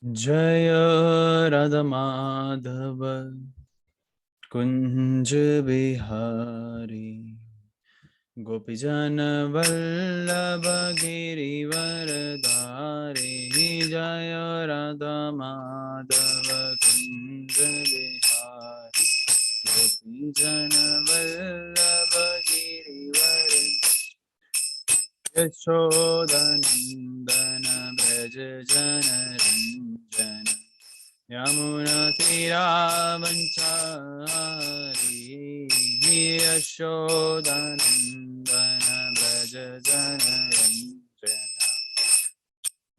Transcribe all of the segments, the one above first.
जय राधा माधव कुंज बिहारी गोपीजन वल्लभ गिरिवरधारी। जय राधा माधव कुंज बिहारी गोपीजन वल्लभ गिरिवर यशोदनंदन ब्रज जन रंजन यमुनातीरावंचारी। यशोदनंदन ब्रज जन रंजन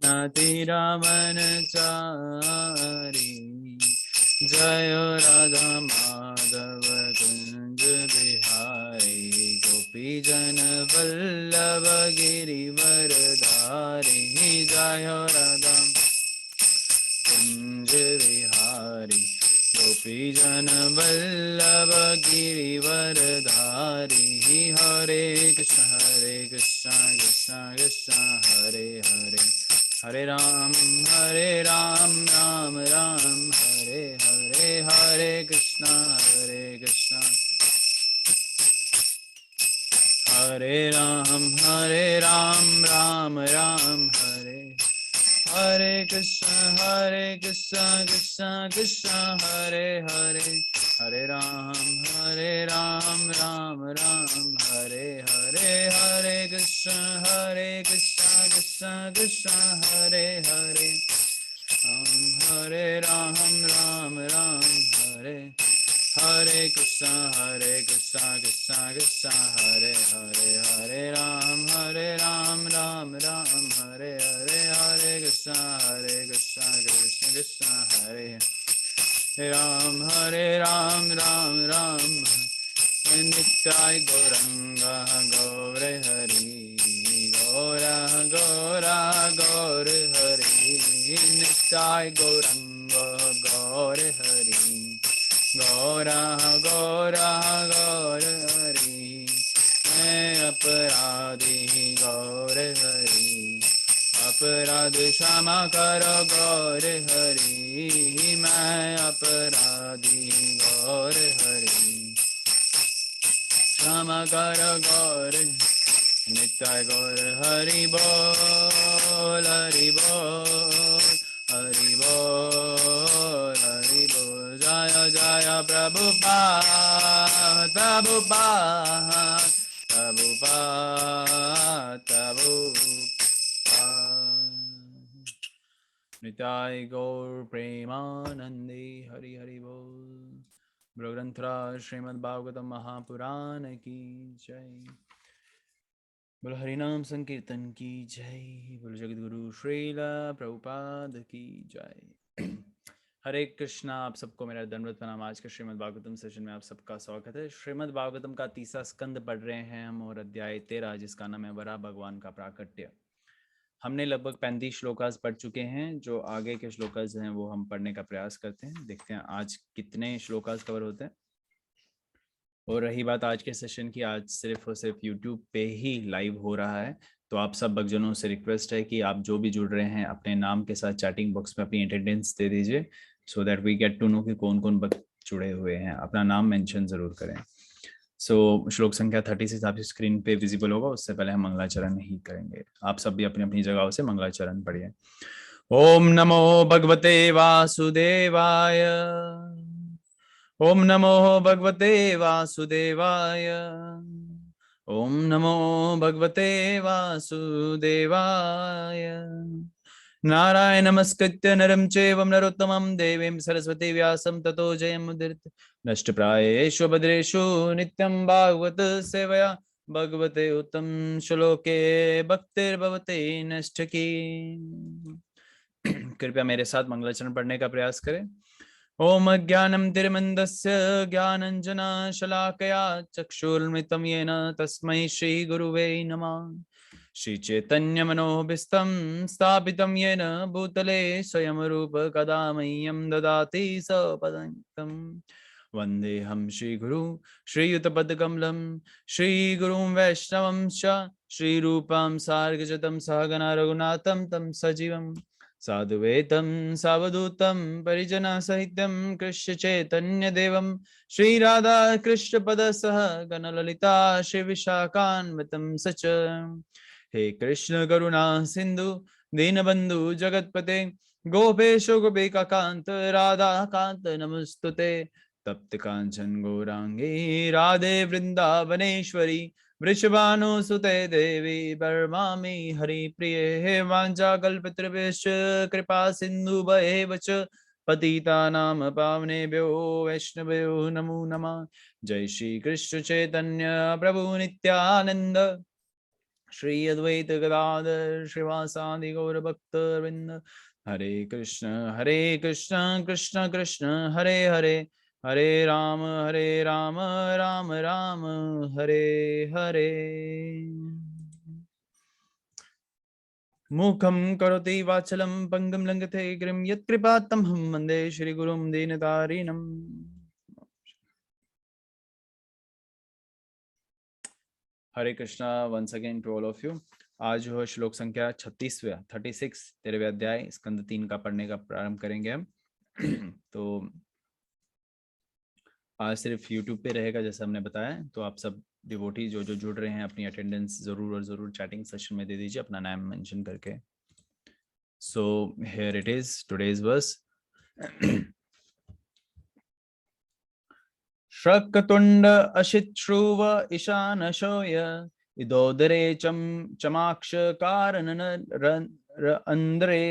नातीरावनचारी। जय राधा माधव कुंज बिहारी गोपीजन वल्लभ गिरिवरधारी। जय राधा कुंज बिहारी गोपीजन वल्लभ गिरिवरधारी। हरे कृष्ण कृष्ण कृष्ण हरे हरे, हरे राम राम राम हरे हरे। हरे कृष्ण हरे राम राम राम हरे हरे कृष्ण कृष्ण कृष्ण हरे हरे, हरे राम राम राम हरे हरे। हरे कृष्ण कृष्ण कृष्ण हरे हरे, हरे राम राम हरे हरे कृष्ण कृष्ण कृष्ण हरे हरे, हरे राम राम हरे हरे। हरे कृष्ण कृष्ण कृष्ण हरे राम राम नित्याय गौरंगा गौर हरि गौरा गौरा गौर हरि। नित्याय गौरंग गौर हरि गौरा गौरा गौर हरि। मैं अपराधी गौर हरि अपराध क्षमा करो गौर हरि। मैं अपराधी गौर हरि क्षमा करो गौर। नित्याय गौर हरि बोल हरि बोल हरि बोल हरि बोल। जय जय प्रभुपाद प्रभुपाद प्रभुपाद प्रभुपाद। नित्याय गौर प्रेमानंदे हरि हरि बोल। ग्रंथराज श्रीमद् भागवतम महापुराण की जय। बोल हरिनाम संकीर्तन की जय। बोल जगत गुरु श्रील प्रभुपाद की जय। हरे कृष्णा। आप सबको मेरा दंडवत प्रणाम। आज के श्रीमद् भागवतम सेशन में आप सबका स्वागत है। श्रीमद् भागवतम का तीसरा स्कंद पढ़ रहे हैं हम और अध्याय 13 जिसका नाम है वराह भगवान का प्राकट्य। हमने लगभग 35 श्लोकास पढ़ चुके हैं। जो आगे के श्लोकास हैं वो हम पढ़ने का प्रयास करते हैं। देखते हैं आज कितने श्लोकास कवर होते हैं। और रही बात आज के सेशन की, आज सिर्फ और सिर्फ यूट्यूब पे ही लाइव हो रहा है। तो आप सब भक्तजनों से रिक्वेस्ट है कि आप जो भी जुड़ रहे हैं अपने नाम के साथ चैटिंग बॉक्स में अपनी अटेंडेंस दे दीजिए, so that we get to know कि कौन कौन भक्त जुड़े हुए हैं। अपना नाम मेंशन जरूर करें। श्लोक संख्या 36 आपकी स्क्रीन पे विजिबल होगा। उससे पहले हम मंगलाचरण नहीं करेंगे। आप सब भी अपनी अपनी जगहों से मंगलाचरण पढ़िए। ओम नमो भगवते वासुदेवाय। ओम नमो भगवते वासुदेवाय। ओम नमो भगवते वासुदेवाय। नारायण नमस्कृत्य नरं चैव नरोत्तमं देवीं सरस्वती व्यासं ततो जयमुदीरये। नष्टप्रायेषु भद्रेषु नित्यं भागवत सेवया भगवते उत्तम श्लोके भक्तिर्भवते नष्ट की। कृपया मेरे साथ मंगलाचरण पढ़ने का प्रयास करें। ओम अज्ञानं तिरमन्दस्य ज्ञानञ्जनशलाकया चक्षुर्मिलितं येन तस्मै श्रीगुरुवे नमः। श्रीचैतन्यमनोभीष्टं स्थापितं येन भूतले स्वयं रूप कदा मह्यं ददाति सपदं। वन्देऽहं श्रीगुरु श्रीयुतपदकमलं श्रीगुरुं वैष्णवं च श्रीरूपं सार्गजतं सहगण रघुनाथं तं सजीवं साधुवेतं सावधूतं परिजनसहितं कृष्ण चैतन्य देवं श्री राधा कृष्ण पद सह गणललिता श्री विशाखान्वितं सच। हे कृष्ण करुणा सिंधु दीनबंधु जगतपते गोपेश गोपिका कांत राधा कांत नमस्तुते। तप्त कांचन गौरांगी राधे वृंदावनेश्वरी वृषभानुसुते देवी परमामि हरिप्रिये वाञ्छाकल्पतरुभ्यश्च कृपा सिन्धुभ्येव च पतितानां पावनेभ्यो वैष्णवेभ्यो नमो नमः। जय श्री कृष्ण चैतन्य प्रभु नित्यानंद श्री अद्वैत गदाधर श्रीवासादि गौर भक्तवृंद। हरे कृष्ण कृष्ण कृष्ण हरे हरे हरे राम राम राम हरे हरे। मूकं करोति वाचलं पंगुं लंघते गिरिं यत्कृपातमहं वन्दे श्रीगुरुं दीनतारिणम्। Hare Krishna once again to all of you. आज जो है श्लोक संख्या 36 13वें अध्याय स्कंद 3 का पढ़ने का प्रारंभ करेंगे हम। तो आज सिर्फ YouTube पे रहेगा जैसा हमने बताया, तो आप सब डिवोटी जो जो जुड़ रहे हैं अपनी अटेंडेंस जरूर और जरूर चैटिंग सेशन में दे दीजिए अपना नाम मेंशन करके। So here it is today's verse. शक्रतुंड अशिश्रुव ईशान शोय इदोदरे चमाक्ष कारणन अंद्रे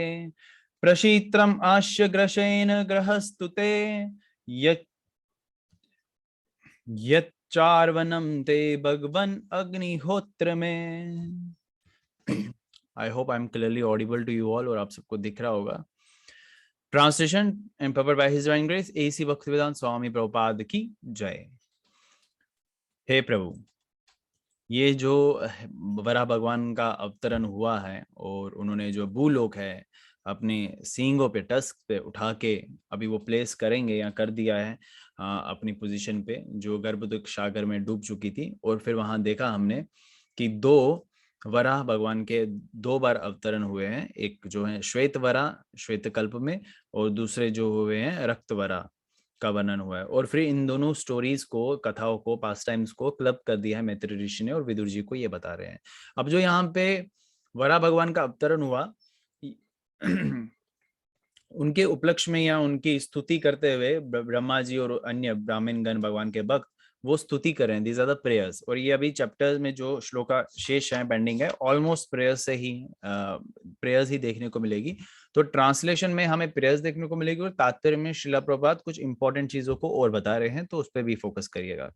प्रशीत्रम आश्य ग्रशेन ग्रहस्तुते यच्चार्वणं ते भगवन अग्निहोत्र में। I hope I am clearly audible to you all और आप सबको दिख रहा होगा। Translation and purport by his divine grace A C Bhaktivedanta Swami Prabhupada की जय। हे प्रभु, ये जो वराह भगवान का अवतरण हुआ है और उन्होंने जो भूलोक है अपने सींगों पे टस्क पे उठा के अभी वो प्लेस करेंगे या कर दिया है अपनी पोजीशन पे जो गर्भदुख सागर में डूब चुकी थी। और फिर वहां देखा हमने कि दो वराह भगवान के 2 बार अवतरण हुए हैं, एक जो है श्वेत वराह श्वेत कल्प में और दूसरे जो हुए हैं रक्त वराह का वर्णन हुआ है। और फिर इन दोनों स्टोरीज को, कथाओं को, पास टाइम्स को क्लब कर दिया है मैत्री ऋषि ने और विदुर जी को ये बता रहे हैं। अब जो यहाँ पे वराह भगवान का अवतरण हुआ उनके उपलक्ष्य में या उनकी स्तुति करते हुए ब्रह्मा जी और अन्य ब्राह्मण गण भगवान के भक्त वो स्तुति कर रहे हैं। These are the prayers. और ये अभी चैप्टर में जो श्लोका शेष है पेंडिंग है ऑलमोस्ट प्रेयर्स से ही प्रेयर्स ही देखने को मिलेगी। तो ट्रांसलेशन में हमें प्रेयर्स देखने को मिलेगी और तात्पर्य में श्रीला प्रभुपाद कुछ इंपॉर्टेंट चीजों को और बता रहे हैं, तो उस पर भी फोकस करिएगा।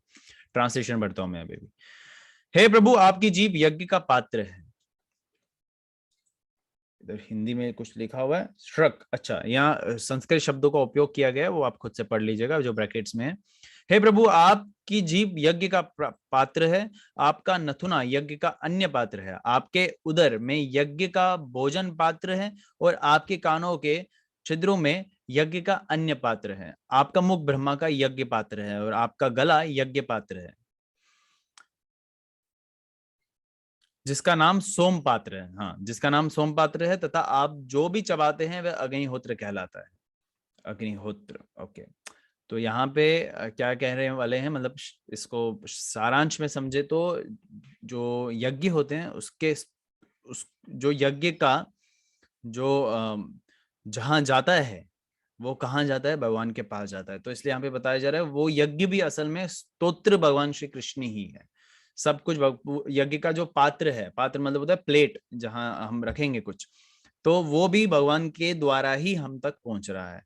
ट्रांसलेशन बढ़ता हूं मैं अभी भी। हे प्रभु, आपकी जीभ यज्ञ का पात्र है। इधर हिंदी में कुछ लिखा हुआ है श्रक, अच्छा यहाँ संस्कृत शब्दों का उपयोग किया गया है, वो आप खुद से पढ़ लीजिएगा जो ब्रैकेट्स में है। हे प्रभु, आपकी जीभ यज्ञ का पात्र है, आपका नथुना यज्ञ का अन्य पात्र है, आपके उदर में यज्ञ का भोजन पात्र है और आपके कानों के छिद्रों में यज्ञ का अन्य पात्र है, आपका मुख ब्रह्मा का यज्ञ पात्र है और आपका गला यज्ञ पात्र है जिसका नाम सोमपात्र है। हाँ, जिसका नाम सोमपात्र है तथा आप जो भी चबाते हैं वह अग्निहोत्र कहलाता है। अग्निहोत्र, ओके। तो यहाँ पे क्या कह रहे वाले हैं, मतलब इसको सारांश में समझे तो जो यज्ञ होते हैं उसके उस जो यज्ञ का जो जहां जाता है वो कहाँ जाता है, भगवान के पास जाता है। तो इसलिए यहाँ पे बताया जा रहा है वो यज्ञ भी असल में स्तोत्र भगवान श्री कृष्ण ही है। सब कुछ यज्ञ का जो पात्र है, पात्र मतलब होता है प्लेट जहां हम रखेंगे कुछ, तो वो भी भगवान के द्वारा ही हम तक पहुंच रहा है।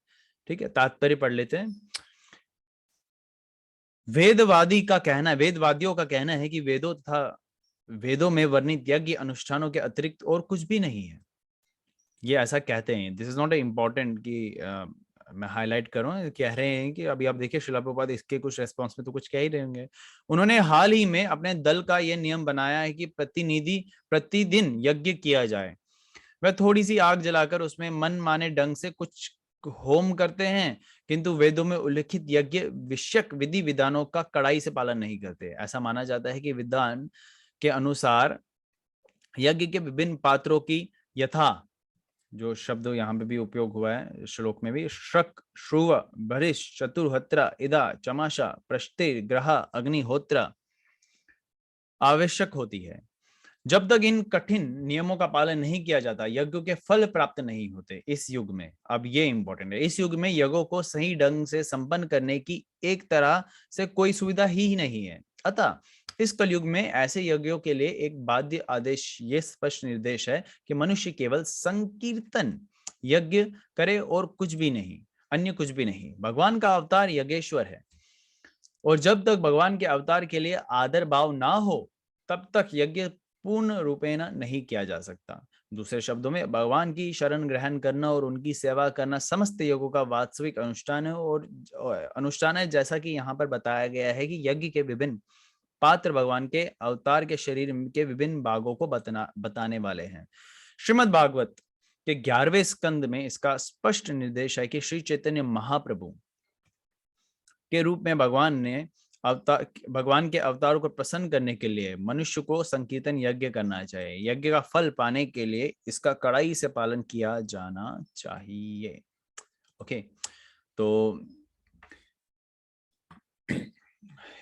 ठीक है, तात्पर्य पढ़ लेते हैं। वेदवादी का कहना है, वेदवादियों का कहना है कि वेदों तथा वेदों में वर्णित यज्ञ अनुष्ठानों के अतिरिक्त और कुछ भी नहीं है। ये ऐसा कहते हैं। This is not a important कि मैं हाईलाइट करूं, कह रहे हैं कि अभी आप देखिए श्रीला प्रभुपाद इसके कुछ रेस्पॉन्स में तो कुछ कह ही रहे होंगे। उन्होंने हाल ही में अपने दल का यह नियम बनाया है कि प्रतिदिन यज्ञ किया जाए। वह थोड़ी सी आग जलाकर उसमें मन माने ढंग से कुछ होम करते हैं, किंतु वेदों में उल्लिखित यज्ञ विषयक विधि विधानों का कड़ाई से पालन नहीं करते। ऐसा माना जाता है कि विधान के अनुसार यज्ञ के विभिन्न पात्रों की यथा जो शब्द यहाँ पे भी उपयोग हुआ है श्लोक में भी, श्रक, श्रुव, भरिश, चतुर्हत्र, इदा, चमाशा, प्रष्टे, ग्रह, अग्निहोत्र आवश्यक होती है। जब तक इन कठिन नियमों का पालन नहीं किया जाता, यज्ञों के फल प्राप्त नहीं होते। इस युग में, अब ये इंपॉर्टेंट है, इस युग में यज्ञों को सही ढंग से संपन्न करने की एक तरह से कोई सुविधा ही नहीं है। अतः इस कलयुग में ऐसे यज्ञों के लिए एक बाध्य आदेश, ये स्पष्ट निर्देश है कि मनुष्य केवल संकीर्तन यज्ञ करे और कुछ भी नहीं, अन्य कुछ भी नहीं। भगवान का अवतार यज्ञेश्वर है, और जब तक भगवान के अवतार के लिए आदर भाव ना हो, तब तक यज्ञ पूर्ण रूपेण नहीं किया जा सकता। दूसरे शब्दों में, भगवान की शरण ग्रहण करना और उनकी सेवा करना समस्त यज्ञों का वास्तविक अनुष्ठान है, और अनुष्ठान है, जैसा कि यहाँ पर बताया गया है कि यज्ञ के विभिन्न पात्र भगवान के अवतार के शरीर के विभिन्न भागों को बताने वाले हैं। श्रीमद् भागवत के 11वें स्कंद में इसका स्पष्ट निर्देश है कि श्री चैतन्य महाप्रभु के रूप में भगवान के अवतारों को प्रसन्न करने के लिए मनुष्य को संकीर्तन यज्ञ करना चाहिए। यज्ञ का फल पाने के लिए इसका कड़ाई से पालन किया जाना चाहिए। ओके, तो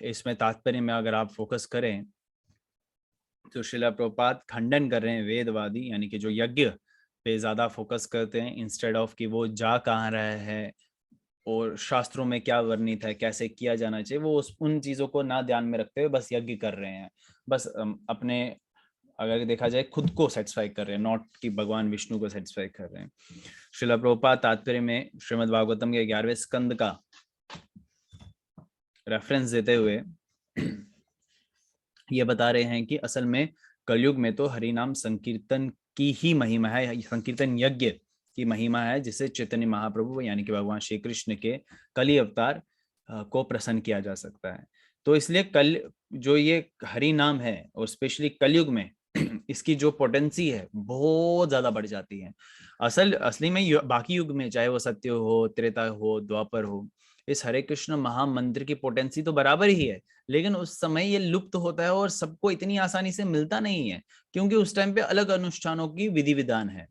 इसमें तात्पर्य में अगर आप फोकस करें तो श्रील प्रभुपाद खंडन कर रहे हैं वेदवादी, यानी कि जो यज्ञ पे ज्यादा फोकस करते हैं इंस्टेड ऑफ कि वो जा कहाँ रहे हैं और शास्त्रों में क्या वर्णित है, कैसे किया जाना चाहिए, वो उन चीजों को ना ध्यान में रखते हुए बस यज्ञ कर रहे हैं। बस अपने, अगर देखा जाए, खुद को सेटिस्फाई कर रहे हैं, नॉट कि भगवान विष्णु को सेटिस्फाई कर रहे हैं। श्रील प्रभुपाद तात्पर्य में श्रीमद् भागवतम के 11वें स्कंद का रेफरेंस देते हुए ये बता रहे हैं कि असल में कलयुग में तो हरिनाम संकीर्तन की ही महिमा है, संकीर्तन यज्ञ की महिमा है, जिसे चैतन्य महाप्रभु यानी कि भगवान श्री कृष्ण के कली अवतार को प्रसन्न किया जा सकता है। तो इसलिए कल जो ये हरि नाम है, और स्पेशली कलयुग में इसकी जो पोटेंसी है बहुत ज्यादा बढ़ जाती है। असली में बाकी युग में, चाहे वो सत्य हो, त्रेता हो, द्वापर हो, इस हरे कृष्ण महामंत्र की पोटेंसी तो बराबर ही है, लेकिन उस समय ये लुप्त होता है और सबको इतनी आसानी से मिलता नहीं है, क्योंकि उस टाइम पे अलग अनुष्ठानों की विधि विधान है।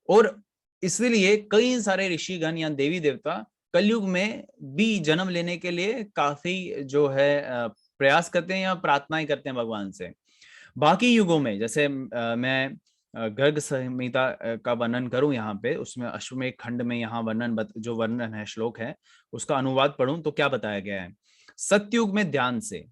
और इसलिए कई सारे ऋषिगण या देवी देवता कलयुग में भी जन्म लेने के लिए काफी जो है प्रयास करते हैं या प्रार्थनाएं करते हैं भगवान से। बाकी युगों में, जैसे मैं गर्ग संहिता का वर्णन करूं यहाँ पे, उसमें अश्वमेध खंड में यहाँ जो वर्णन है, श्लोक है, उसका अनुवाद पढ़ूं तो क्या बताया गया है। सतयुग में ध्यान से,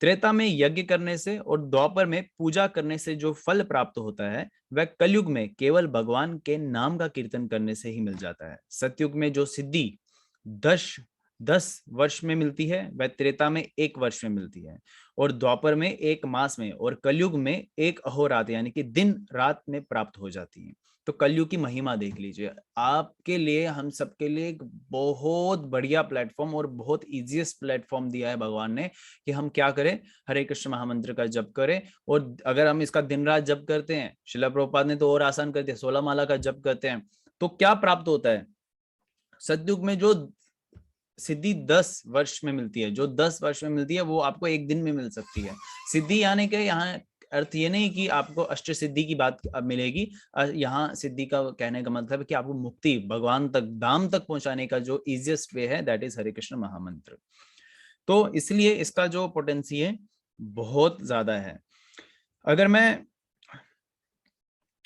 त्रेता में यज्ञ करने से और द्वापर में पूजा करने से जो फल प्राप्त होता है, वह कलयुग में केवल भगवान के नाम का कीर्तन करने से ही मिल जाता है। सतयुग में जो सिद्धि 10 वर्ष में मिलती है, वह त्रेता में 1 वर्ष में मिलती है, और द्वापर में 1 मास में, और कलयुग में 1 अहोरात यानी कि दिन रात में प्राप्त हो जाती है। तो कलयुग की महिमा देख लीजिए। आपके लिए, हम सबके लिए एक बहुत बढ़िया प्लेटफॉर्म और बहुत इजीएस्ट प्लेटफॉर्म दिया है भगवान ने कि हम क्या करें, हरे कृष्ण महामंत्र का जप करें। और अगर हम इसका दिन रात जप करते हैं, श्रील प्रभुपाद ने तो और आसान कर दिया, 16 माला का जप करते हैं, तो क्या प्राप्त होता है। सतयुग में जो सिद्धि 10 वर्ष में मिलती है, जो 10 वर्ष में मिलती है, वो आपको 1 दिन में मिल सकती है। सिद्धि आने के यहाँ अर्थ ये नहीं कि आपको अष्ट सिद्धि की बात अब मिलेगी। यहाँ सिद्धि का कहने का मतलब है कि आपको मुक्ति, भगवान तक, धाम तक पहुंचाने का जो इजीएस्ट वे है, दैट इज हरे कृष्ण महामंत्र। तो इसलिए इसका जो पोटेंसी है बहुत ज्यादा है। अगर मैं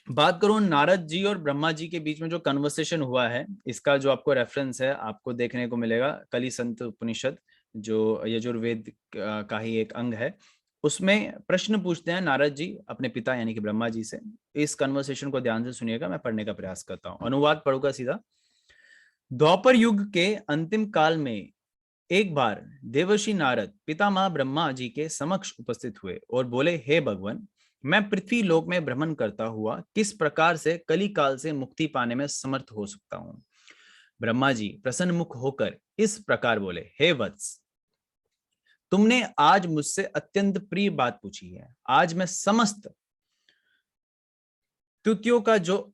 बात करूं नारद जी और ब्रह्मा जी के बीच में जो कन्वर्सेशन हुआ है, इसका जो आपको रेफरेंस है, आपको देखने को मिलेगा कली संत उपनिषद, जो यजुर्वेद का ही एक अंग है। उसमें प्रश्न पूछते हैं नारद जी अपने पिता यानी कि ब्रह्मा जी से। इस कन्वर्सेशन को ध्यान से सुनिएगा, मैं पढ़ने का प्रयास करता हूँ, अनुवाद पढ़ूंगा सीधा। द्वापर युग के अंतिम काल में एक बार देवर्षि नारद पितामह ब्रह्मा जी के समक्ष उपस्थित हुए और बोले, हे भगवान, मैं पृथ्वी लोक में भ्रमण करता हुआ किस प्रकार से कली काल से मुक्ति पाने में समर्थ हो सकता हूँ। ब्रह्मा जी प्रसन्न मुख होकर इस प्रकार बोले, हे वत्स, तुमने आज मुझसे अत्यंत प्रिय बात पूछी है। आज मैं समस्त तुतियों का जो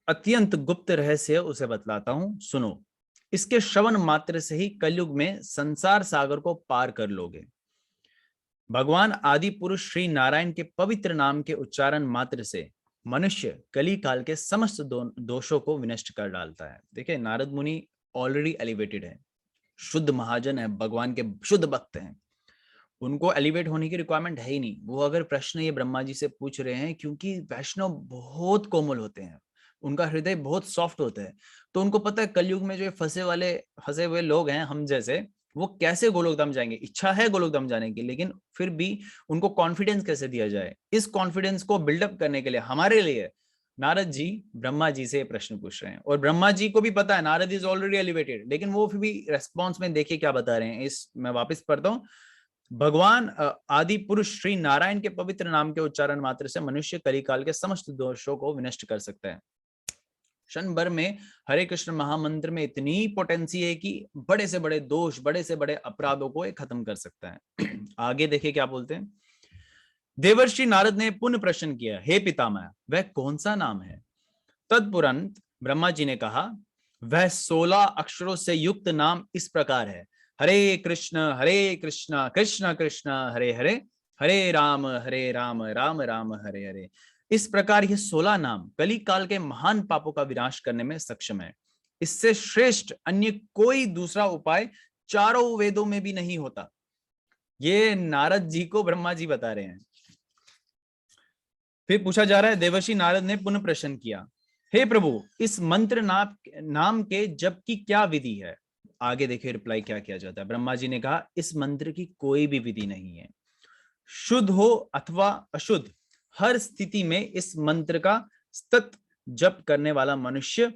अत्यंत गुप्त रहस्य है उसे बतलाता हूं, सुनो। इसके श्रवण मात्र से ही कलयुग में संसार सागर को पार कर लोगे। भगवान आदि पुरुष श्री नारायण के पवित्र नाम के उच्चारण मात्र से मनुष्य कली काल के समस्त दोषों को विनष्ट कर डालता है। देखिए, नारद मुनि ऑलरेडी एलिवेटेड है, शुद्ध महाजन है, भगवान के शुद्ध भक्त हैं, उनको एलिवेट होने की रिक्वायरमेंट है ही नहीं। वो अगर प्रश्न ये ब्रह्मा जी से पूछ रहे हैं, क्योंकि वैष्णव बहुत कोमल होते हैं, उनका हृदय बहुत सॉफ्ट होता है, तो उनको पता है कलयुग में जो फंसे हुए लोग हैं हम जैसे, वो कैसे गोलोक धाम जाएंगे। इच्छा है गोलोक धाम जाने की, लेकिन फिर भी उनको कॉन्फिडेंस कैसे दिया जाए, इस कॉन्फिडेंस को बिल्डअप करने के लिए हमारे लिए नारद जी ब्रह्मा जी से प्रश्न पूछ रहे हैं। और ब्रह्मा जी को भी पता है नारद इज ऑलरेडी एलिवेटेड, लेकिन वो फिर भी रेस्पॉन्स में देखिए क्या बता रहे हैं। इस मैं वापस पढ़ता हूँ। भगवान आदि पुरुष श्री नारायण के पवित्र नाम के उच्चारण मात्र से मनुष्य कलिकाल के समस्त दोषों को विनष्ट कर सकता है। क्षण भर में हरे कृष्ण महामंत्र में इतनी पोटेंसी है कि बड़े से बड़े दोष, बड़े से बड़े अपराधों को खत्म कर सकता है। आगे देखिए क्या बोलते हैं। देवर्षि नारद ने पुनः प्रश्न किया, हे पितामह, वह कौन सा नाम है? तत्पुरंत ब्रह्मा जी ने कहा, वह 16 अक्षरों से युक्त नाम इस प्रकार है, हरे कृष्ण कृष्ण कृष्ण हरे हरे, हरे राम राम राम हरे हरे। इस प्रकार ये 16 नाम कली काल के महान पापों का विनाश करने में सक्षम है। इससे श्रेष्ठ अन्य कोई दूसरा उपाय चारों वेदों में भी नहीं होता। ये नारद जी को ब्रह्मा जी बता रहे हैं। फिर पूछा जा रहा है, देवर्षि नारद ने पुनः प्रश्न किया, हे प्रभु, इस मंत्र नाम के जप की क्या विधि है? आगे देखिए रिप्लाई क्या किया जाता है। ब्रह्मा जी ने कहा, इस मंत्र की कोई भी विधि नहीं है। शुद्ध हो अथवा अशुद्ध, हर स्थिति में इस मंत्र का सतत जप करने वाला मनुष्य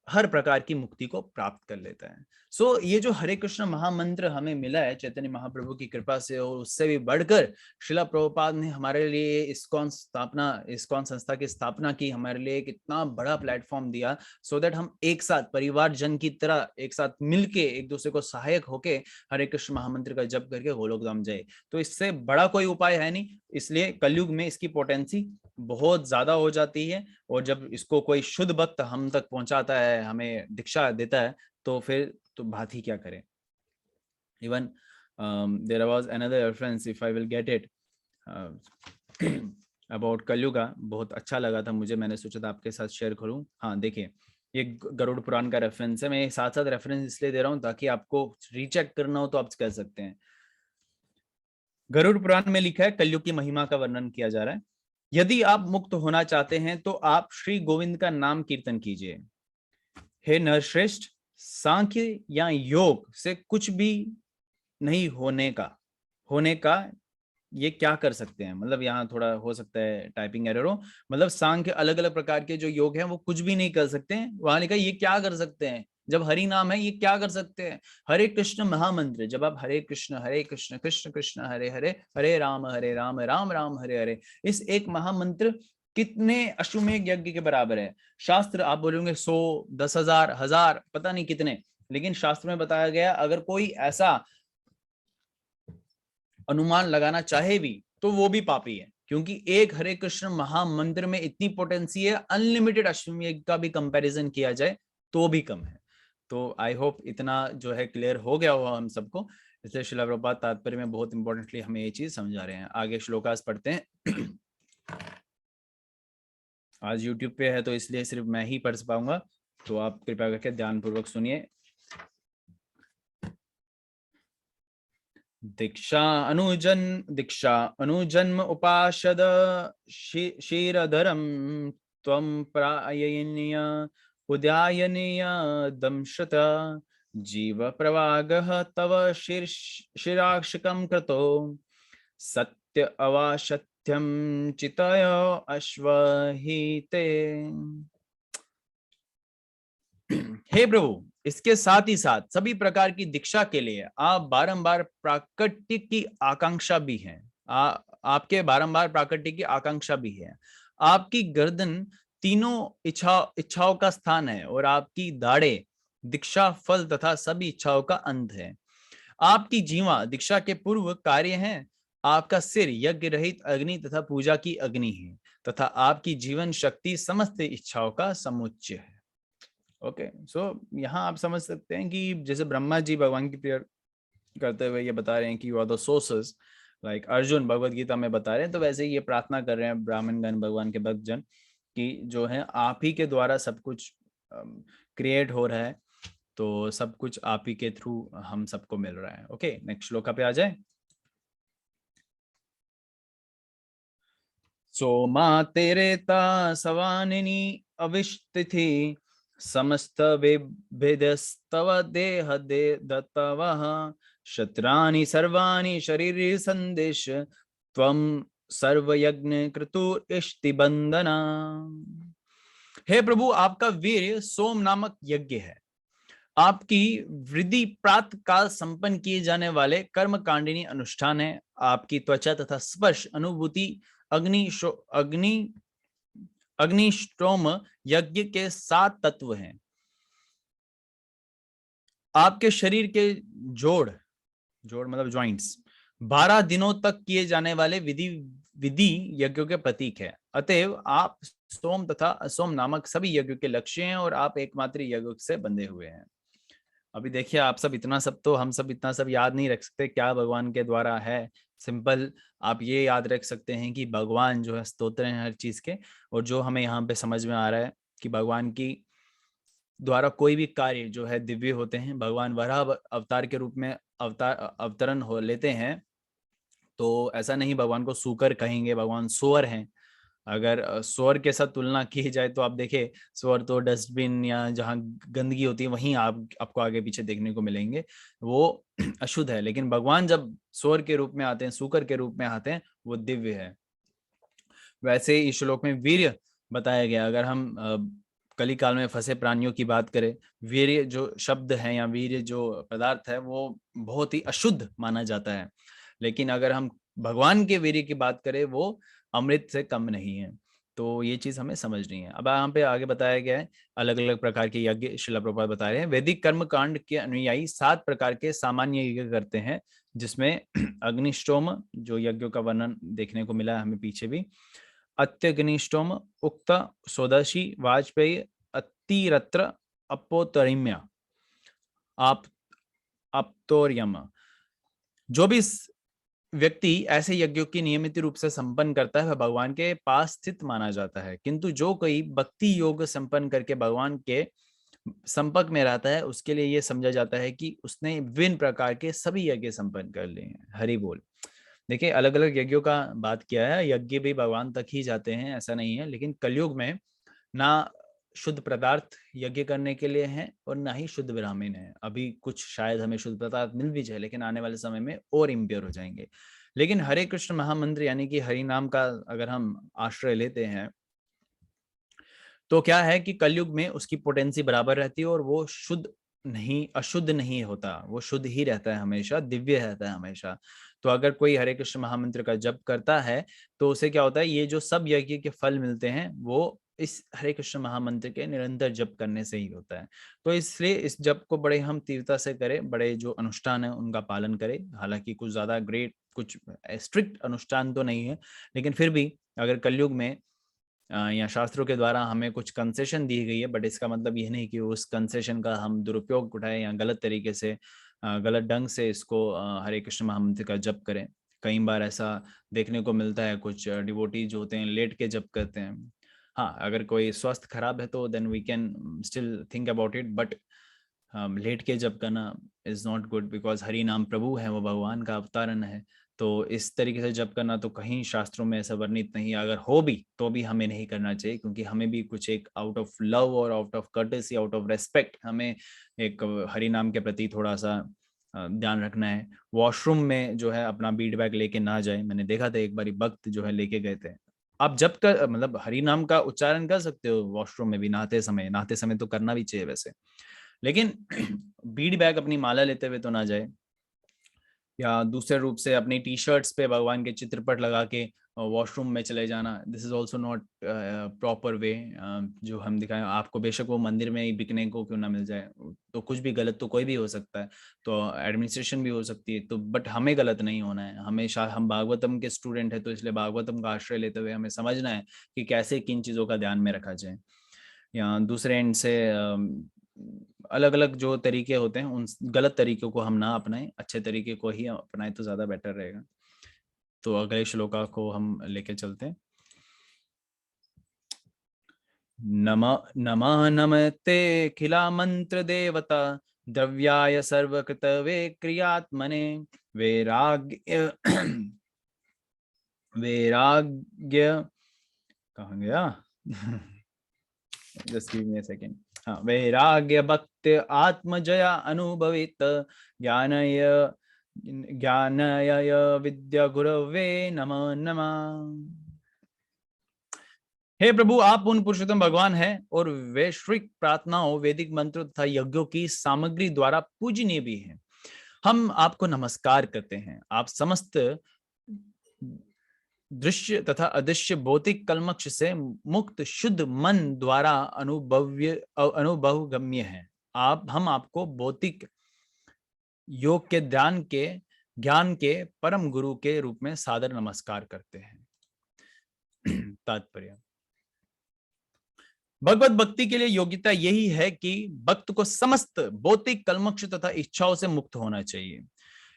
हर प्रकार की मुक्ति को प्राप्त कर लेता है। सो ये जो हरे कृष्ण महामंत्र हमें मिला है चैतन्य महाप्रभु की कृपा से, और उससे भी बढ़कर श्रीला प्रभुपाद ने हमारे लिए इस्कॉन संस्था की स्थापना की, हमारे लिए कितना बड़ा प्लेटफॉर्म दिया, सो दैट हम एक साथ परिवार जन की तरह एक साथ मिलके एक दूसरे को सहायक होके हरे कृष्ण महामंत्र का जप करके गोलोक धाम जाए। तो इससे बड़ा कोई उपाय है नहीं, इसलिए कलयुग में इसकी पोटेंसी बहुत ज्यादा हो जाती है। और जब इसको कोई शुद्ध भक्त हम तक पहुंचाता है, हमें दीक्षा देता है, तो फिर तो बात ही क्या करें। Even there was another reference, if I will get it, about Kalyuga, बहुत अच्छा लगा था मुझे, मैंने सोचा था आपके साथ शेयर करूं। हाँ देखिए, ये गरुड़ पुराण का रेफरेंस है। मैं साथ साथ रेफरेंस इसलिए दे रहा हूं ताकि आपको रीचेक करना हो तो आप कह सकते हैं। गरुड़ पुराण में लिखा है, कलयुग की महिमा का वर्णन किया जा रहा है। यदि आप मुक्त होना चाहते हैं तो आप श्री गोविंद का नाम कीर्तन कीजिए। हे नरश्रेष्ठ, सांख्य या योग से कुछ भी नहीं होने का ये क्या कर सकते हैं? मतलब यहाँ थोड़ा हो सकता है टाइपिंग एरर हो। मतलब सांख्य अलग अलग प्रकार के जो योग हैं वो कुछ भी नहीं कर सकते हैं। वहां लिखा ये क्या कर सकते हैं? जब हरि नाम है ये क्या कर सकते हैं? हरे कृष्ण महामंत्र, जब आप हरे कृष्ण कृष्ण कृष्ण हरे हरे, हरे राम राम राम हरे हरे, इस एक महामंत्र कितने अश्वमेध यज्ञ के बराबर है। शास्त्र आप बोलोगे 100, 10,000, 1000, पता नहीं कितने, लेकिन शास्त्र में बताया गया अगर कोई ऐसा अनुमान लगाना चाहे भी तो वो भी पापी है, क्योंकि एक हरे कृष्ण महामंत्र में इतनी पोटेंसी है, अनलिमिटेड अश्वमेध का भी कंपैरिजन किया जाए तो भी कम है। तो आई होप इतना जो है क्लियर हो गया हुआ हम सबको। इसलिए श्रील प्रभुपाद तात्पर्य में बहुत इंपॉर्टेंटली हमें ये चीज समझा रहे हैं। आगे श्लोकास पढ़ते हैं। आज यूट्यूब पे है तो इसलिए सिर्फ मैं ही पढ़ पाऊंगा, तो आप कृपया करके ध्यानपूर्वक सुनिए। दीक्षा अनुजन्म उपासद शीरधरम त्वं प्रायणीय उद्यायनीय दंशत जीव प्रवागः तव शिराक्षकं कृतो सत्य अवासत्यम चितय अश्वहिते। हे प्रभु, इसके साथ ही साथ सभी प्रकार की दीक्षा के लिए आप बारंबार प्राकट्य की आकांक्षा भी है। आपके बारंबार प्राकट्य की आकांक्षा भी है। आपकी गर्दन तीनों इच्छाओं का स्थान है और आपकी दाढ़ें दीक्षा फल तथा सभी इच्छाओं का अंत है। आपकी जीवा दीक्षा के पूर्व कार्य है। आपका सिर यज्ञ रहित अग्नि तथा पूजा की अग्नि है, तथा आपकी जीवन शक्ति समस्त इच्छाओं का समुच्चय है। ओके, सो यहाँ आप समझ सकते हैं कि जैसे ब्रह्मा जी भगवान की प्रेयर करते हुए ये बता रहे हैं कि you are the sources, like Arjun Bhagavad Gita में बता रहे हैं, तो वैसे ही ये प्रार्थना कर रहे हैं ब्राह्मण गण, भगवान के भक्त जन, कि जो है आप ही के द्वारा सब कुछ क्रिएट हो रहा है, तो सब कुछ आप ही के थ्रू हम सबको मिल रहा है। ओके, नेक्स्ट श्लोका पे आ जाए। सोमा तेरेता सवानिनी अविष्तिथि समस्त विभेदस्तव देह दे दत्तवः शत्राणि सर्वाणि शरीर संदेश त्वं सर्वयज्ञ क्रतुरिष्टि बंदना। हे प्रभु, आपका वीर सोम नामक यज्ञ है, आपकी वृद्धि प्रातः काल संपन्न किए जाने वाले कर्म कांडिनी अनुष्ठान है, आपकी त्वचा तथा स्पर्श अनुभूति अग्नि अग्निष्टोम यज्ञ के 7 तत्व हैं। आपके शरीर के जोड़ जोड़ मतलब जॉइंट्स 12 दिनों तक किए जाने वाले विधि यज्ञों के प्रतीक है। अतएव आप सोम तथा असोम नामक सभी यज्ञों के लक्ष्य हैं और आप एकमात्र यज्ञ से बंधे हुए हैं। अभी देखिए, आप सब इतना सब तो हम सब इतना सब याद नहीं रख सकते क्या भगवान के द्वारा है। सिंपल आप ये याद रख सकते हैं कि भगवान जो है स्तोत्र हैं हर चीज के, और जो हमें यहाँ पे समझ में आ रहा है कि भगवान की द्वारा कोई भी कार्य जो है दिव्य होते हैं। भगवान वराह अवतार के रूप में अवतरण हो लेते हैं, तो ऐसा नहीं भगवान को सूकर कहेंगे, भगवान सोअर हैं। अगर सोअर के साथ तुलना की जाए तो आप देखें, सोअर तो डस्टबिन या जहाँ गंदगी होती है वहीं आपको आगे पीछे देखने को मिलेंगे, वो अशुद्ध है। लेकिन भगवान जब सोअर के रूप में आते हैं, सूकर के रूप में आते हैं, वो दिव्य है। वैसे इस श्लोक में वीर्य बताया गया। अगर हम कली काल में फंसे प्राणियों की बात करें, वीर्य जो शब्द है या वीर्य जो पदार्थ है वो बहुत ही अशुद्ध माना जाता है। लेकिन अगर हम भगवान के वीर्य की बात करें, वो अमृत से कम नहीं है। तो ये चीज हमें समझनी है। अब यहाँ पे आगे बताया गया है अलग अलग प्रकार के यज्ञ श्रील प्रभुपाद बता रहे हैं। वैदिक कर्म कांड के अनुयायी 7 प्रकार के सामान्य यज्ञ करते हैं, जिसमें अग्निष्टोम जो यज्ञों का वर्णन देखने को मिला है हमें पीछे भी, अत्यग्निष्टोम उक्त सोदशी वाजपेयी अतिरत्र अपोतरिम्य आप अप्तोरियम। जो भी व्यक्ति ऐसे यज्ञों की नियमित रूप से संपन्न करता है वह भगवान के पास स्थित माना जाता है, किंतु जो कोई भक्ति योग संपन्न करके भगवान के संपर्क में रहता है उसके लिए यह समझा जाता है कि उसने विभिन्न प्रकार के सभी यज्ञ संपन्न कर लिए हैं। हरि बोल। देखिए, अलग अलग यज्ञों का बात किया है, यज्ञ भी भगवान तक ही जाते हैं ऐसा नहीं है। लेकिन कलयुग में ना शुद्ध पदार्थ यज्ञ करने के लिए हैं और ना ही शुद्ध ब्राह्मण है। अभी कुछ शायद हमें शुद्ध पदार्थ मिल भी जाए, लेकिन आने वाले समय में और इम्प्योर हो जाएंगे। लेकिन हरे कृष्ण महामंत्र यानी कि हरि नाम का अगर हम आश्रय लेते हैं तो क्या है कि कलयुग में उसकी पोटेंसी बराबर रहती है और वो शुद्ध नहीं, अशुद्ध नहीं होता, वो शुद्ध ही रहता है हमेशा, दिव्य रहता है हमेशा। तो अगर कोई हरे कृष्ण महामंत्र का जप करता है तो उसे क्या होता है, ये जो सब यज्ञ के फल मिलते हैं वो इस हरे कृष्ण महामंत्र के निरंतर जप करने से ही होता है। तो इसलिए इस जप को बड़े हम तीव्रता से करें, बड़े जो अनुष्ठान है उनका पालन करें। हालांकि कुछ ज्यादा ग्रेट कुछ स्ट्रिक्ट अनुष्ठान तो नहीं है, लेकिन फिर भी अगर कलयुग में या शास्त्रों के द्वारा हमें कुछ कंसेशन दी गई है, बट इसका मतलब ये नहीं कि उस कंसेशन का हम दुरुपयोग उठाएं या गलत तरीके से गलत ढंग से इसको हरे कृष्ण महामंत्र का जप करें। कई बार ऐसा देखने को मिलता है, कुछ डिवोटी जो होते हैं लेट के जप करते हैं। हाँ, अगर कोई स्वास्थ्य खराब है तो then we can still think about it, but late के जप करना is not good, because Hari नाम प्रभु है, वो भगवान का अवतारण है। तो इस तरीके से जप करना तो कहीं शास्त्रों में ऐसा वर्णित नहीं, अगर हो भी तो भी हमें नहीं करना चाहिए, क्योंकि हमें भी कुछ एक आउट ऑफ लव और out of courtesy, out of respect हमें एक हरि नाम के प्रति थोड़ा सा ध्यान रखना है। वॉशरूम में जो है अपना बीड बैग लेके ना जाए। मैंने देखा था एक बारी भक्त जो है लेके गए थे। आप जब कर मतलब हरि नाम का उच्चारण कर सकते हो वॉशरूम में भी, नहाते समय तो करना भी चाहिए वैसे, लेकिन बीड बैग अपनी माला लेते हुए तो ना जाए। या दूसरे रूप से अपनी टी शर्ट्स पे भगवान के चित्रपट लगा के वॉशरूम में चले जाना, this is also not proper way. जो हम दिखाएं आपको, बेशक वो मंदिर में ही बिकने को क्यों ना मिल जाए, तो कुछ भी गलत तो कोई भी हो सकता है, तो एडमिनिस्ट्रेशन भी हो सकती है, तो बट हमें गलत नहीं होना है। हमेशा हम भागवतम के स्टूडेंट है, तो इसलिए भागवतम का आश्रय लेते हुए हमें समझना है कि कैसे किन चीज़ों का ध्यान में रखा जाए। या दूसरे एंड से अलग अलग जो तरीके होते हैं उन गलत तरीकों को हम ना अपनाएं, अच्छे तरीके को ही अपनाएं तो ज़्यादा बेटर रहेगा। तो अगले श्लोका को हम लेके चलते हैं। नमः नमस्ते खिला मंत्र देवता द्रव्याय सर्वकृतवे क्रियात्मने वैराग्य वैराग्य कहाँ गया just give me a second. हाँ, वैराग्य भक्ति आत्मजया अनुभवित ज्ञानय ज्ञानय विद्या गुरवे नमः नमः। हे प्रभु, आप उन पुरुषोत्तम भगवान हैं और वैश्विक प्रार्थनाओं, वैदिक मंत्रों तथा यज्ञों की सामग्री द्वारा पूजनीय भी हैं। हम आपको नमस्कार करते हैं। आप समस्त दृश्य तथा अदृश्य भौतिक कल्मश से मुक्त शुद्ध मन द्वारा अनुभवगम्य हैं। हम आपको भौतिक योग के ज्ञान के परम गुरु के रूप में सादर नमस्कार करते हैं। तात्पर्य, भगवत भक्ति के लिए योग्यता यही है कि भक्त को समस्त भौतिक कल्मश तथा इच्छाओं से मुक्त होना चाहिए।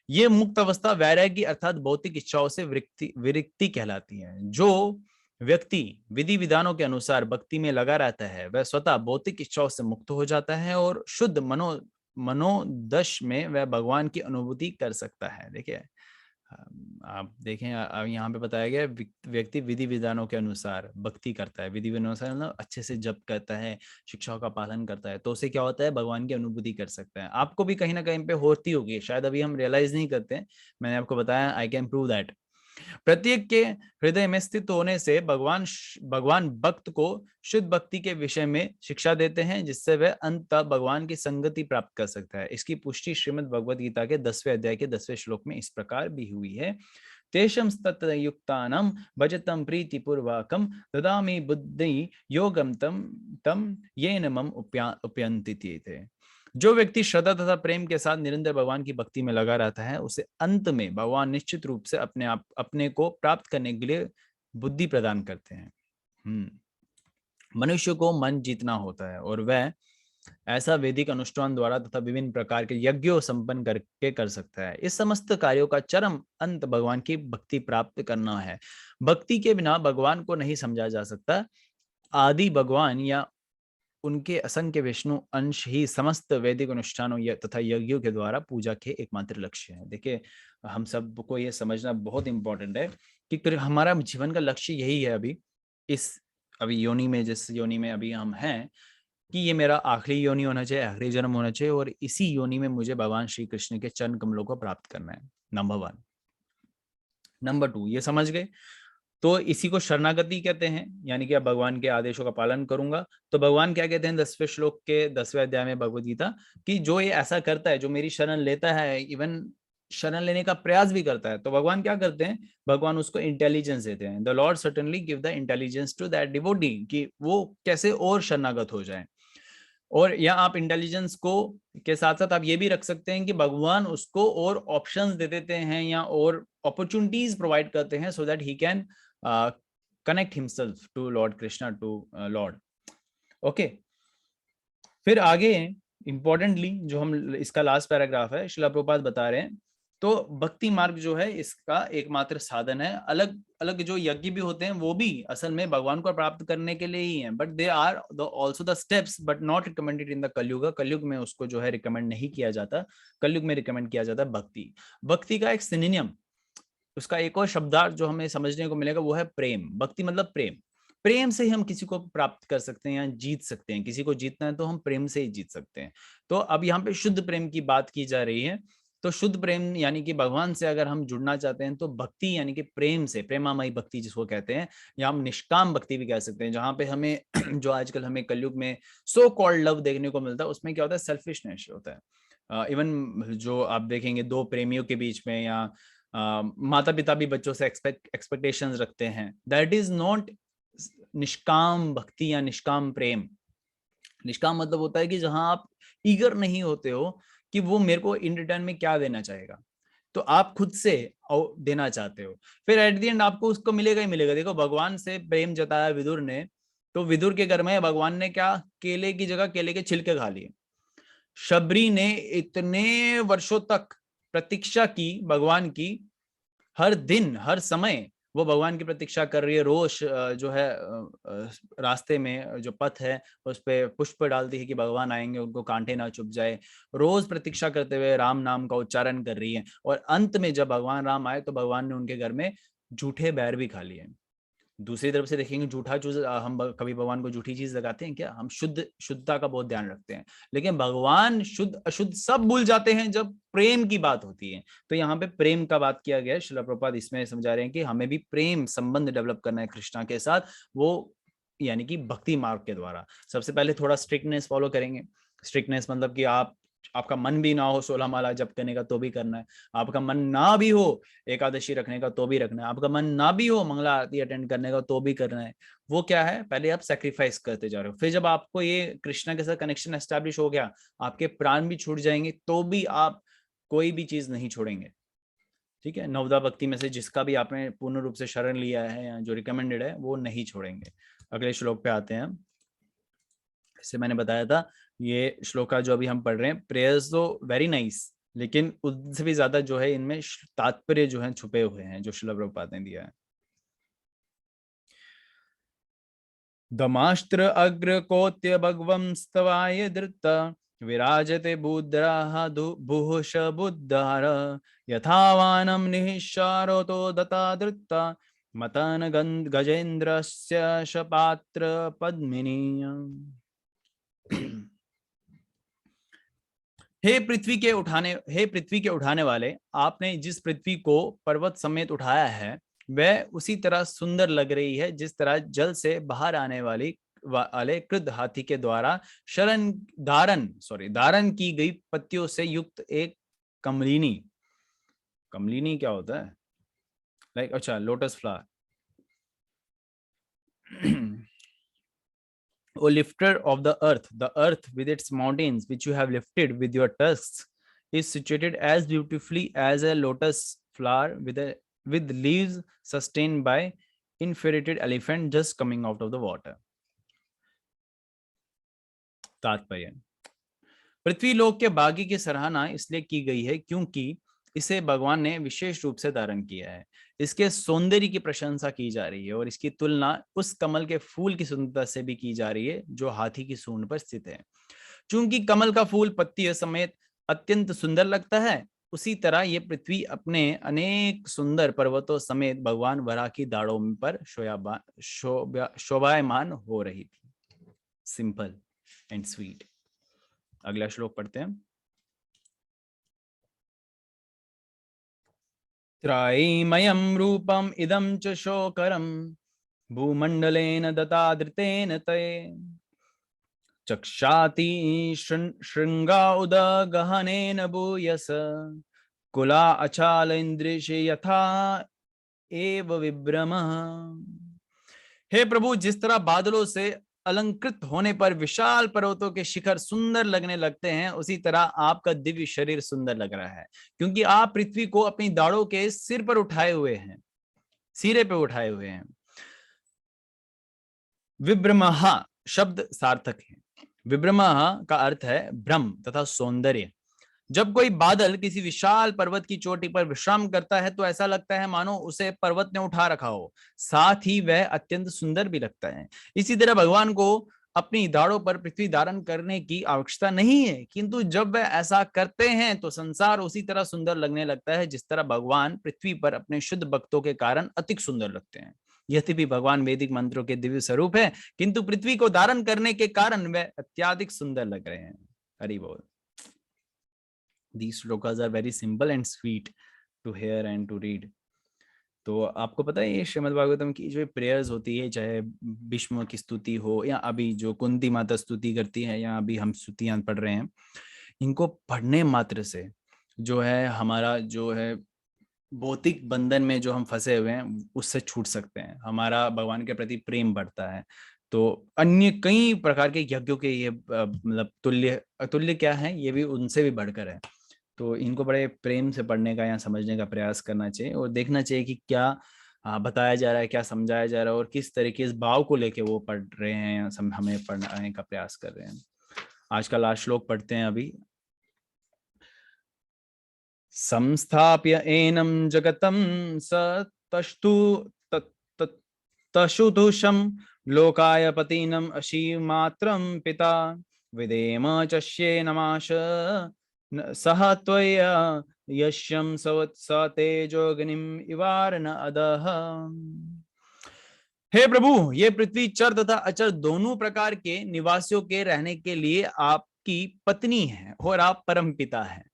ये मुक्त अवस्था वैराग्य अर्थात भौतिक इच्छाओं से विरक्ति कहलाती है। जो व्यक्ति विधि विधानों के अनुसार भक्ति में लगा रहता है वह स्वतः भौतिक इच्छाओं से मुक्त हो जाता है और शुद्ध मनोदश में वह भगवान की अनुभूति कर सकता है। देखिए, आप देखें, यहाँ पे बताया गया व्यक्ति विधि विधानों के अनुसार भक्ति करता है। विधि विधानों से मतलब अच्छे से जप करता है, शिक्षाओं का पालन करता है, तो उसे क्या होता है, भगवान की अनुभूति कर सकता है। आपको भी कहीं ना कहीं पे होती होगी, शायद अभी हम रियलाइज नहीं करते। मैंने आपको बताया, आई कैन प्रूव दैट। प्रत्येक के हृदय में स्थित होने से भगवान भक्त को शुद्ध भक्ति के विषय में शिक्षा देते हैं, जिससे वह अंततः भगवान की संगति प्राप्त कर सकता है। इसकी पुष्टि श्रीमद् भगवद गीता के 10वें अध्याय के 10वें श्लोक में इस प्रकार भी हुई है। तेषं तत्युक्तानां भजतं प्रीतिपूर्वकं ददामि बुद्धि योगं तम येन मम उपयन्ति थे। जो व्यक्ति श्रद्धा तथा प्रेम के साथ निरंतर भगवान की भक्ति में लगा रहता है, उसे अंत में भगवान निश्चित रूप से अपने को प्राप्त करने के लिए बुद्धि प्रदान करते हैं। मनुष्य को मन जीतना होता है और वह ऐसा वैदिक अनुष्ठान द्वारा तथा विभिन्न प्रकार के यज्ञों संपन्न करके कर सकता है। इस समस्त कार्यों का चरम अंत भगवान की भक्ति प्राप्त करना है। भक्ति के बिना भगवान को नहीं समझा जा सकता। आदि भगवान या उनके असंख्य विष्णु अंश ही समस्त वैदिक अनुष्ठानों तथा यज्ञों के द्वारा पूजा के एकमात्र लक्ष्य है। देखिए, हम सबको ये समझना बहुत इंपॉर्टेंट है कि हमारा जीवन का लक्ष्य यही है। अभी योनि में, जिस योनि में अभी हम हैं, कि ये मेरा आखिरी योनि होना चाहिए, आखिरी जन्म होना चाहिए, और इसी योनि में मुझे भगवान श्री कृष्ण के चरण कमलों को प्राप्त करना है। नंबर 1। नंबर 2, ये समझ गए, तो इसी को शरणागति कहते हैं, यानी कि अब भगवान के आदेशों का पालन करूंगा। तो भगवान क्या कहते हैं 10वें श्लोक के 10वें अध्याय में भगवद गीता, कि जो ये ऐसा करता है, जो मेरी शरण लेता है, इवन शरण लेने का प्रयास भी करता है, तो भगवान क्या करते हैं, भगवान उसको इंटेलिजेंस देते हैं। The lord certainly give the intelligence to that devotee, कि वो कैसे और शरणागत हो जाए। और या आप इंटेलिजेंस को के साथ साथ आप ये भी रख सकते हैं कि भगवान उसको और ऑप्शंस दे देते हैं या और अपॉर्चुनिटीज प्रोवाइड करते हैं, so that he can connect himself to lord Krishna, to lord. Okay, फिर आगे इंपॉर्टेंटली जो हम इसका लास्ट पैराग्राफ है, श्रील प्रभुपाद बता रहे हैं, तो भक्ति मार्ग जो है इसका एकमात्र साधन है। अलग अलग जो यज्ञ भी होते हैं वो भी असल में भगवान को प्राप्त करने के लिए ही हैं, but they are also the steps but not recommended in the Kalyug. Kalyug में उसको जो है रिकमेंड नहीं किया जाता। कलयुग में रिकमेंड किया जाता है भक्ति। भक्ति का एक सिनोनिम, उसका एक और शब्दार्थ जो हमें समझने को मिलेगा वो है प्रेम। भक्ति मतलब प्रेम। प्रेम से ही हम किसी को प्राप्त कर सकते हैं या जीत सकते हैं। किसी को जीतना है तो हम प्रेम से ही जीत सकते हैं। तो अब यहाँ पे शुद्ध प्रेम की बात की जा रही है। तो शुद्ध प्रेम यानी कि भगवान से अगर हम जुड़ना चाहते हैं तो भक्ति यानी कि प्रेम से, प्रेमामयी भक्ति जिसको कहते हैं, या हम निष्काम भक्ति भी कह सकते हैं, जहां पे हमें जो आजकल हमें कलयुग में सो कॉल्ड लव देखने को मिलता है, उसमें क्या होता है, सेल्फिशनेस होता है। इवन जो आप देखेंगे दो प्रेमियों के बीच में, या माता पिता भी बच्चों से एक्सपेक्टेशंस रखते हैं, दैट इज नॉट निष्काम भक्ति या निष्काम प्रेम। निष्काम मतलब होता है कि जहां आप ईगर नहीं होते हो कि वो मेरे को इन रिटर्न में क्या देना चाहेगा, तो आप खुद से देना चाहते हो, फिर एट द एंड आपको उसको मिलेगा ही मिलेगा। देखो, भगवान से प्रेम जताया विदुर ने, तो विदुर के घर में भगवान ने क्या, केले की जगह केले के छिलके खा लिए। शबरी ने इतने वर्षों तक प्रतीक्षा की भगवान की, हर दिन हर समय वो भगवान की प्रतीक्षा कर रही है। रोज जो है रास्ते में जो पथ है उस पे पुष्प डालती है कि भगवान आएंगे, उनको कांटे ना चुभ जाए। रोज प्रतीक्षा करते हुए राम नाम का उच्चारण कर रही है। और अंत में जब भगवान राम आए तो भगवान ने उनके घर में झूठे बैर भी खा लिए। दूसरी तरफ से देखेंगे झूठा चीज, हम कभी भगवान को झूठी चीज लगाते हैं क्या? हम शुद्धता का बहुत ध्यान रखते हैं, लेकिन भगवान शुद्ध अशुद्ध सब भूल जाते हैं जब प्रेम की बात होती है। तो यहाँ पे प्रेम का बात किया गया है। श्रील प्रभुपाद इसमें समझा रहे हैं कि हमें भी प्रेम संबंध डेवलप करना है कृष्णा के साथ, वो यानी कि भक्ति मार्ग के द्वारा। सबसे पहले थोड़ा स्ट्रिक्टनेस फॉलो करेंगे। स्ट्रिक्टनेस मतलब कि आपका मन भी ना हो 16 माला जप करने का तो भी करना है, आपका मन ना भी हो एकादशी रखने का तो भी रखना है, आपका मन ना भी हो मंगला आरती अटेंड करने का तो भी करना है। वो क्या है, पहले आप सेक्रीफाइस करते जा रहे हो। फिर जब आपको ये कृष्णा के साथ कनेक्शन एस्टैब्लिश हो गया, आपके प्राण भी छूट जाएंगे तो भी आप कोई भी चीज नहीं छोड़ेंगे। ठीक है, नवदा भक्ति में से जिसका भी आपने पूर्ण रूप से शरण लिया है या जो रिकमेंडेड है वो नहीं छोड़ेंगे। अगले श्लोक पे आते हैं। जैसे मैंने बताया था, ये श्लोका जो अभी हम पढ़ रहे हैं, प्रेयर्स तो वेरी नाइस, लेकिन उससे भी ज्यादा जो है इनमें तात्पर्य जो है छुपे हुए हैं जो श्रील प्रभुपाद ने दिया है। दमास्त्र अग्र कोत्य भगवं स्तवाय धृत विराजते बुद्राः बुहुश बुद्धार यथावानं निःशारो तो दता धृत्ता मतन गजेन्द्रस्य शपात्र पद्मिनी। हे पृथ्वी के उठाने वाले, आपने जिस पृथ्वी को पर्वत समेत उठाया है वह उसी तरह सुंदर लग रही है जिस तरह जल से बाहर आने वाले कृत हाथी के द्वारा धारण की गई पत्तियों से युक्त एक कमलिनी। कमलिनी क्या होता है? लाइक अच्छा, lotus flower. O lifter of the earth with its mountains, which you have lifted with your tusks, is situated as beautifully as a lotus flower with leaves sustained by infuriated elephant just coming out of the water. तात्पर्य, पृथ्वी लोक के बागी की सराहना इसलिए की गई है क्योंकि इसे भगवान ने विशेष रूप से धारण किया है। इसके सौंदर्य की प्रशंसा की जा रही है और इसकी तुलना उस कमल के फूल की सुंदरता से भी की जा रही है जो हाथी की सूंड पर स्थित है। चूंकि कमल का फूल पत्तियों समेत अत्यंत सुंदर लगता है, उसी तरह ये पृथ्वी अपने अनेक सुंदर पर्वतों समेत भगवान वराह की दाढ़ों पर शोभायमान हो रही थी। Simple and sweet. अगला श्लोक पढ़ते हैं। त्रयीमयं रूपम इदं च शोकरं भूमंडलेन दतादृतेन ते चक्षाति श्रृंगा उदगहनेन भूयस कुला अचाल इंद्रिश यथा एव विभ्रम। हे प्रभु, जिस तरह बादलों से अलंकृत होने पर विशाल पर्वतों के शिखर सुंदर लगने लगते हैं, उसी तरह आपका दिव्य शरीर सुंदर लग रहा है क्योंकि आप पृथ्वी को अपनी दाढ़ों के सिर पर उठाए हुए हैं, सिरे पे उठाए हुए हैं। विभ्रमहा शब्द सार्थक है। विभ्रमहा का अर्थ है भ्रम तथा सौंदर्य। जब कोई बादल किसी विशाल पर्वत की चोटी पर विश्राम करता है तो ऐसा लगता है मानो उसे पर्वत ने उठा रखा हो, साथ ही वह अत्यंत सुंदर भी लगता है। इसी तरह भगवान को अपनी दाढ़ों पर पृथ्वी धारण करने की आवश्यकता नहीं है, किंतु जब वह ऐसा करते हैं तो संसार उसी तरह सुंदर लगने लगता है जिस तरह भगवान पृथ्वी पर अपने शुद्ध भक्तों के कारण अति सुंदर लगते हैं। यद्यपि भगवान वैदिक मंत्रों के दिव्य स्वरूप है, किंतु पृथ्वी को धारण करने के कारण वह अत्याधिक सुंदर लग रहे हैं। हरि बोल। These shlokas are very simple and sweet to hear and to read. तो आपको पता है ये श्रीमद् भागवतम की जो प्रेयर्स होती है, चाहे भीष्म की स्तुति हो या अभी जो कुंती माता स्तुति करती है या अभी हम स्तुतियां पढ़ रहे हैं, इनको पढ़ने मात्र से जो है हमारा जो है भौतिक बंधन में जो हम फंसे हुए हैं उससे छूट सकते हैं, हमारा भगवान के प्रति प्रेम बढ़ता है। तो अन्य कई प्रकार के यज्ञों के ये मतलब अतुल्य क्या है, ये भी उनसे भी बढ़कर है। तो इनको बड़े प्रेम से पढ़ने का या समझने का प्रयास करना चाहिए और देखना चाहिए कि क्या बताया जा रहा है, क्या समझाया जा रहा है और किस तरीके इस भाव को लेके वो पढ़ रहे हैं या हमें पढ़ने का प्रयास कर रहे हैं। आज का लास्ट श्लोक पढ़ते हैं अभी। संस्थाप्य एनं जगतं सतस्तु तशुदुषं लोकाय पतिनम् अशीमात्रं पिता विदेम चष्ये नमाश सह त्वया यश्यं स तेजोग्निम इवारन अदः। हे प्रभु, ये पृथ्वी चर तथा अचर दोनों प्रकार के निवासियों के रहने के लिए आपकी पत्नी है और आप परम पिता हैं।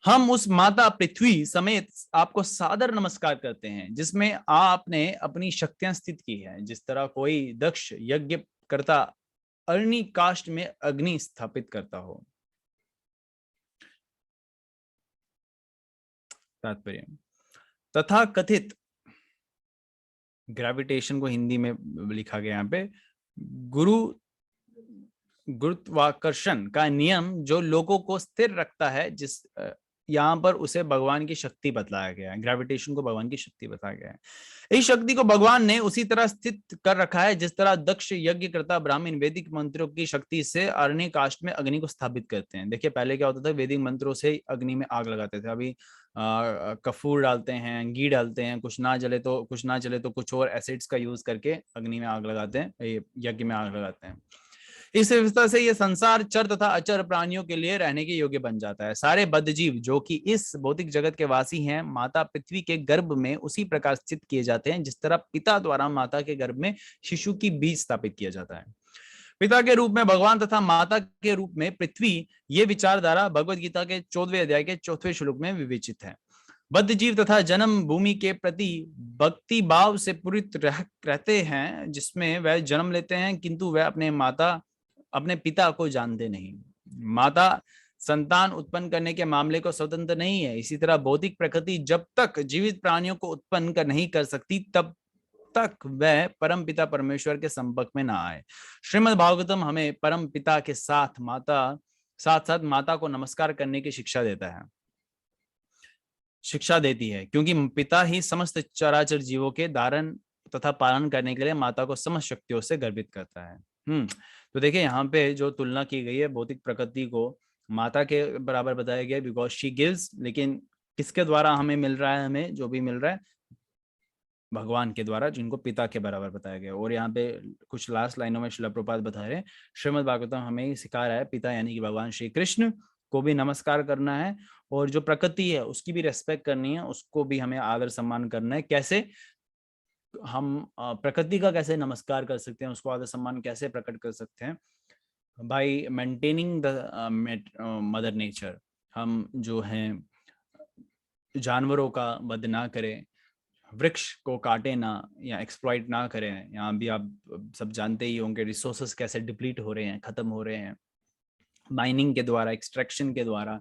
हम उस माता पृथ्वी समेत आपको सादर नमस्कार करते हैं जिसमें आपने अपनी शक्तियां स्थित की है। जिस तरह कोई दक्ष यज्ञ करता अग्नि काष्ठ में अग्नि स्थापित करता हो। तात्पर्य, तथा कथित ग्रेविटेशन को हिंदी में लिखा गया यहाँ पे, गुरुत्वाकर्षण का नियम जो लोगों को स्थिर रखता है, जिस यहाँ पर उसे भगवान की शक्ति बताया गया है। ग्रेविटेशन को भगवान की शक्ति बताया गया है। इस शक्ति को भगवान ने उसी तरह स्थित कर रखा है जिस तरह दक्ष यज्ञ करता ब्राह्मण वैदिक मंत्रों की शक्ति से अरण्य काष्ठ में अग्नि को स्थापित करते हैं। देखिए, पहले क्या होता था, वैदिक मंत्रों से अग्नि में आग लगाते थे। अभी कपूर डालते हैं, घी डालते हैं, कुछ ना जले तो कुछ और एसिड्स का यूज करके अग्नि में आग लगाते हैं, यज्ञ में आग लगाते हैं। इस व्यवस्था से यह संसार चर तथा अचर प्राणियों के लिए रहने के योग्य बन जाता है। सारे बद्धजीव जो कि इस भौतिक जगत के वासी हैं, माता पृथ्वी के गर्भ में उसी प्रकार स्थित किए जाते हैं जिस तरह पिता द्वारा माता के गर्भ में शिशु की बीज स्थापित किया जाता है। पिता के रूप में भगवान तथा माता के रूप में पृथ्वी, ये विचारधारा भगवद गीता के 14वें अध्याय के 4वें श्लोक में विवेचित है। बद्ध जीव तथा जन्म भूमि के प्रति भक्ति भाव से पूरित रहते हैं जिसमें वह जन्म लेते हैं, किंतु वह अपने पिता को जानते नहीं। माता संतान उत्पन्न करने के मामले को स्वतंत्र नहीं है। इसी तरह भौतिक प्रकृति जब तक जीवित प्राणियों को उत्पन्न नहीं कर सकती तब तक वह परम पिता परमेश्वर के संपर्क में ना आए। श्रीमद् भागवतम हमें परम पिता के साथ साथ माता को नमस्कार करने की शिक्षा देती है, क्योंकि पिता ही समस्त चराचर जीवों के धारण तथा पालन करने के लिए माता को समस्त शक्तियों से गर्भित करता है। तो देखिए, यहाँ पे जो तुलना की गई है भौतिक प्रकृति को माता के बराबर बताया गया, बिकॉज शी गिव्स। लेकिन किसके द्वारा हमें मिल रहा है? हमें जो भी मिल रहा है भगवान के द्वारा, जिनको पिता के बराबर बताया गया। और यहाँ पे कुछ लास्ट लाइनों में श्रील प्रभुपाद बता रहे हैं, श्रीमद् भागवतम हमें सिखा रहा है पिता यानी कि भगवान श्री कृष्ण को भी नमस्कार करना है, और जो प्रकृति है उसकी भी रेस्पेक्ट करनी है, उसको भी हमें आदर सम्मान करना है। कैसे हम प्रकृति का कैसे नमस्कार कर सकते हैं, उसको आदर सम्मान कैसे प्रकट कर सकते हैं? Bye maintaining the mother nature. हम जो हैं जानवरों का वध ना करें, वृक्ष को काटे ना या एक्सप्लॉइट ना करें। यहाँ भी आप सब जानते ही होंगे रिसोर्सेस कैसे डिप्लीट हो रहे हैं, खत्म हो रहे हैं माइनिंग के द्वारा, एक्सट्रैक्शन के द्वारा।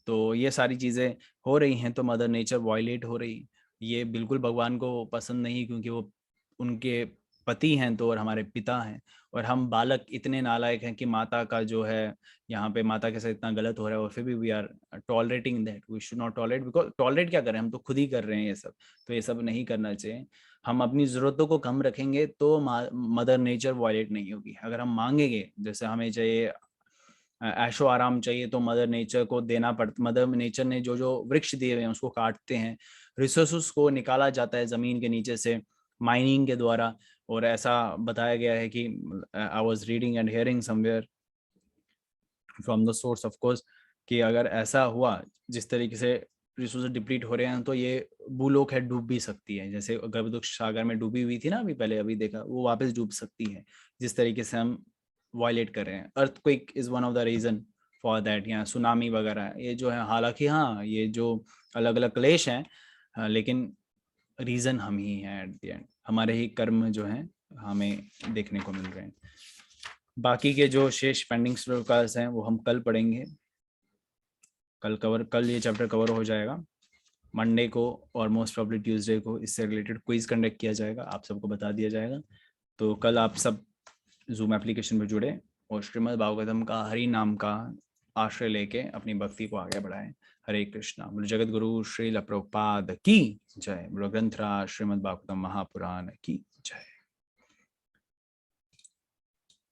तो ये सारी चीजें हो रही हैं, तो मदर नेचर वायलेट हो रही। ये बिल्कुल भगवान को पसंद नहीं, क्योंकि वो उनके पति हैं तो, और हमारे पिता हैं। और हम बालक इतने नालायक हैं कि माता का जो है, यहाँ पे माता के साथ इतना गलत हो रहा है और फिर भी we are tolerating that. We should not tolerate, because tolerate क्या करें, हम तो खुद ही कर रहे हैं ये सब। तो ये सब नहीं करना चाहिए। हम अपनी जरूरतों को कम रखेंगे तो मदर नेचर वायलेट नहीं होगी। अगर हम मांगेंगे, जैसे हमें चाहिए ऐशो आराम चाहिए, तो मदर नेचर को देना पड़ता। मदर नेचर ने जो जो वृक्ष दिए हुए हैं उसको काटते हैं, रिसोर्सेस को निकाला जाता है जमीन के नीचे से माइनिंग के द्वारा। और ऐसा बताया गया है कि I was reading and hearing somewhere from the source of course, कि अगर ऐसा हुआ जिस तरीके से रिसोर्सेज डिप्लीट हो रहे हैं, तो ये भूलोक है डूब भी सकती है। जैसे गर्भदुख सागर में डूबी हुई थी ना अभी देखा, वो वापस डूब सकती है जिस तरीके से हम वायलेट कर रहे हैं। Earthquake is one of the reason for that, या सुनामी वगैरह ये जो है। हालांकि हाँ, ये जो अलग अलग क्लेश हैं, लेकिन रीजन हम ही हैं एट द एंड। हमारे ही कर्म जो हैं हमें देखने को मिल रहे हैं। बाकी के जो शेष पेंडिंग श्लोकास हैं वो हम कल पढ़ेंगे। कल ये चैप्टर कवर हो जाएगा। मंडे को और मोस्ट प्रॉब्ली ट्यूसडे को इससे रिलेटेड क्विज कंडक्ट किया जाएगा, आप सबको बता दिया जाएगा। तो कल आप सब जूम एप्लीकेशन पर जुड़े और श्रीमद् भागवतम का हरि नाम का आश्रय लेके अपनी भक्ति को आगे बढ़ाएं। हरे कृष्णा। बोलो जगत गुरु श्रील प्रभुपाद की जय। बोलो ग्रंथराज श्रीमद् भागवतम महापुराण की जय।